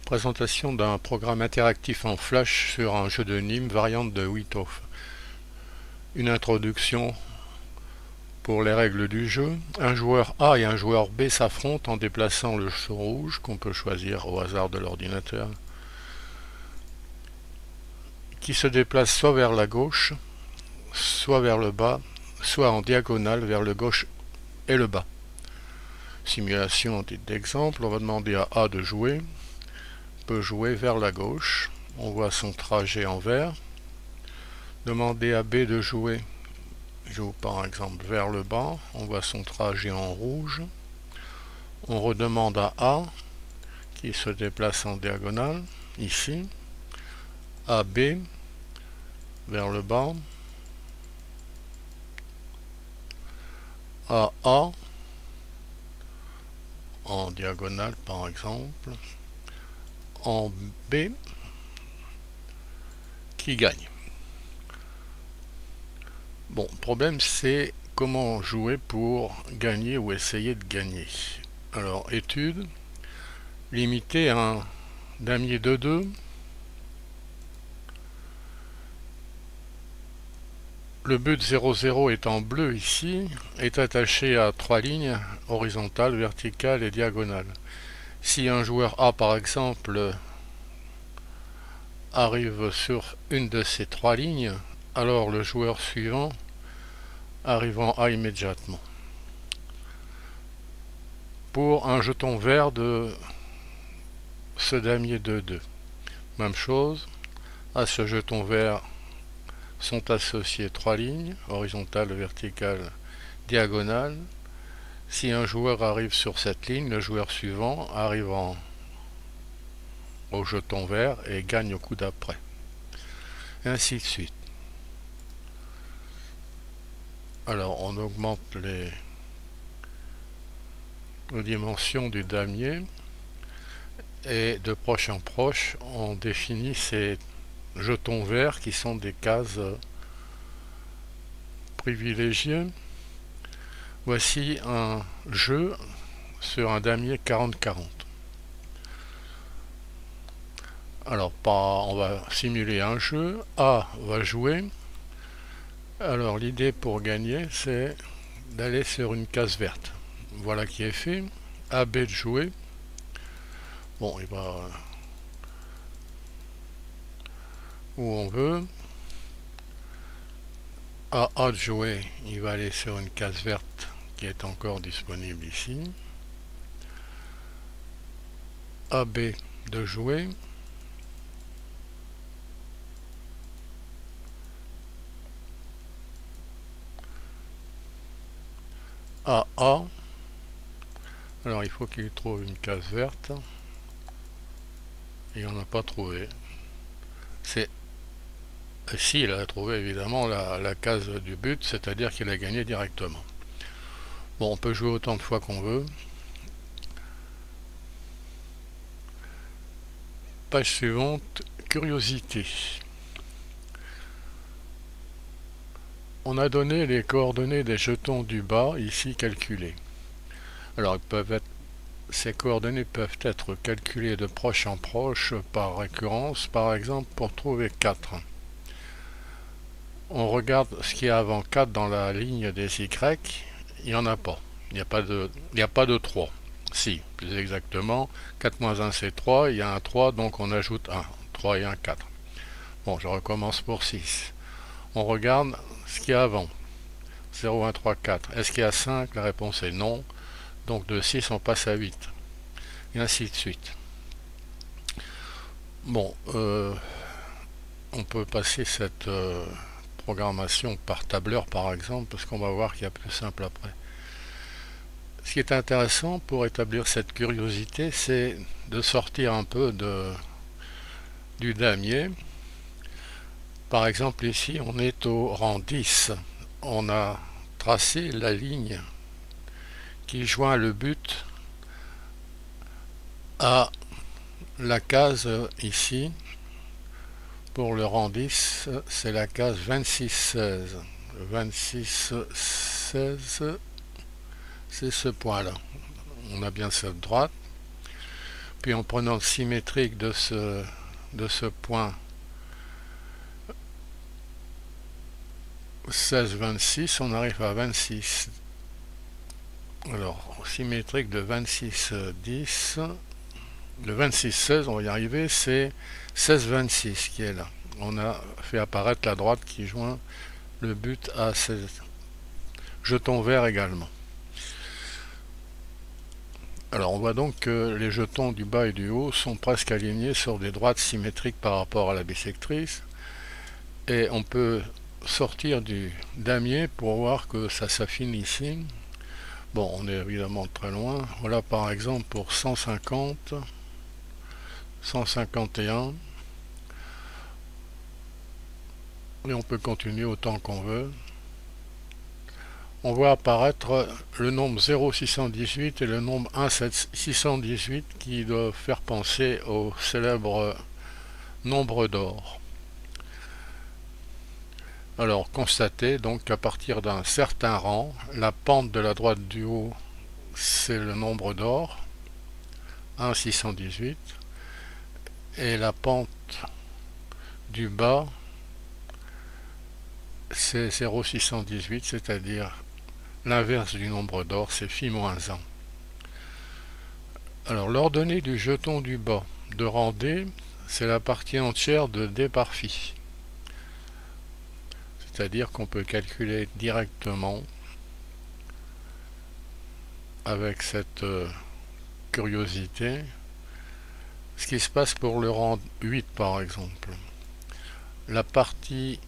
Présentation d'un programme interactif en Flash sur un jeu de Nîmes variante de Wythoff. Une introduction pour les règles du jeu. Un joueur A et un joueur B s'affrontent en déplaçant le jeton rouge qu'on peut choisir au hasard de l'ordinateur, qui se déplace soit vers la gauche, soit vers le bas, soit en diagonale vers le gauche et le bas. Simulation d'exemple, on va demander à A de jouer. Peut jouer vers la gauche, on voit son trajet en vert. Demander à B de jouer, joue par exemple vers le bas, on voit son trajet en rouge. On redemande à A qui se déplace en diagonale, ici, à B vers le bas, à A en diagonale par exemple, en B qui gagne. Bon, le problème c'est comment jouer pour gagner ou essayer de gagner. Alors, étude, limiter un damier 2-2. Le but 0,0 est en bleu ici, est attaché à 3 lignes horizontales, verticales et diagonales. Si un joueur A par exemple arrive sur une de ces 3 lignes, alors le joueur suivant arrive en A immédiatement. Pour un jeton vert de ce damier 2-2, même chose, à ce jeton vert sont associées 3 lignes, horizontale, verticale, diagonale. Si un joueur arrive sur cette ligne, le joueur suivant arrive au jeton vert et gagne au coup d'après. Et ainsi de suite. Alors on augmente les dimensions du damier et de proche en proche on définit ces jetons verts qui sont des cases privilégiées. Voici un jeu sur un damier 40-40. Alors on va simuler un jeu. A va jouer. Alors l'idée pour gagner c'est d'aller sur une case verte. Voilà qui est fait. AB de jouer. Bon, il va où on veut. A de jouer, il va aller sur une case verte qui est encore disponible ici. AB de jouer. AA. Alors il faut qu'il trouve une case verte. Il n'en a pas trouvé. C'est si il a trouvé évidemment la case du but, c'est-à-dire qu'il a gagné directement. Bon, on peut jouer autant de fois qu'on veut. Page suivante, curiosité. On a donné les coordonnées des jetons du bas, ici calculées. Alors ces coordonnées peuvent être calculées de proche en proche par récurrence, par exemple pour trouver 4. On regarde ce qu'il y a avant 4 dans la ligne des Y, il n'y en a pas. Il n'y a pas de 3. Si, plus exactement, 4 moins 1 c'est 3, il y a un 3, donc on ajoute 1. 3 et 1, 4. Bon, je recommence pour 6. On regarde ce qu'il y a avant. 0, 1, 3, 4. Est-ce qu'il y a 5? La réponse est non. Donc de 6 on passe à 8. Et ainsi de suite. Bon, on peut passer cette programmation par tableur par exemple, parce qu'on va voir qu'il y a plus simple après. Ce qui est intéressant pour établir cette curiosité, c'est de sortir un peu du damier. Par exemple ici on est au rang 10. On a tracé la ligne qui joint le but à la case ici. Pour le rang 10, c'est la case 26-16. 26-16, c'est ce point-là. On a bien cette droite. puis en prenant le symétrique de ce point 16-26, on arrive à 26. Alors, symétrique de 26-10, le 26-16, on va y arriver, c'est 16-26 qui est là. On a fait apparaître la droite qui joint le but à ces jetons verts également. Alors on voit donc que les jetons du bas et du haut sont presque alignés sur des droites symétriques par rapport à la bissectrice. Et on peut sortir du damier pour voir que ça s'affine ici. Bon, on est évidemment très loin. Voilà par exemple pour 150, 151. Et on peut continuer autant qu'on veut. On voit apparaître le nombre 0,618 et le nombre 1,618 qui doivent faire penser au célèbre nombre d'or. Alors constatez donc qu'à partir d'un certain rang, la pente de la droite du haut c'est le nombre d'or, 1,618, et la pente du bas c'est 0,618, c'est-à-dire l'inverse du nombre d'or, c'est φ-1. Alors l'ordonnée du jeton du bas de rang D, c'est la partie entière de D par φ. C'est-à-dire qu'on peut calculer directement avec cette curiosité ce qui se passe pour le rang 8 par exemple. La partie,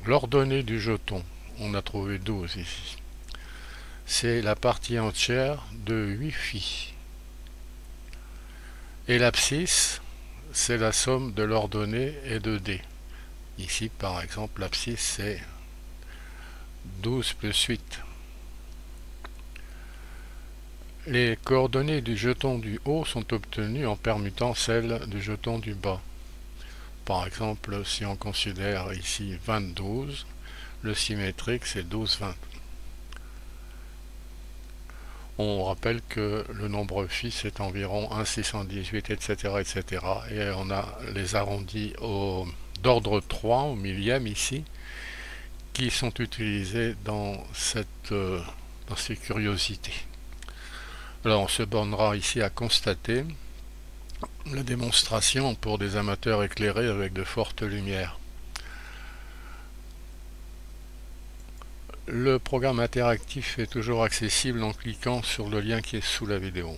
l'ordonnée du jeton, on a trouvé 12 ici. C'est la partie entière de 8 φ. Et l'abscisse, c'est la somme de l'ordonnée et de D. Ici, par exemple, l'abscisse, c'est 12 plus 8. Les coordonnées du jeton du haut sont obtenues en permutant celles du jeton du bas. Par exemple, si on considère ici 20-12, le symétrique, c'est 12-20. On rappelle que le nombre φ c'est environ 1,618, etc., etc. Et on a les arrondis d'ordre 3 au millième ici, qui sont utilisés dans ces curiosités. Alors on se bornera ici à constater la démonstration pour des amateurs éclairés avec de fortes lumières. Le programme interactif est toujours accessible en cliquant sur le lien qui est sous la vidéo.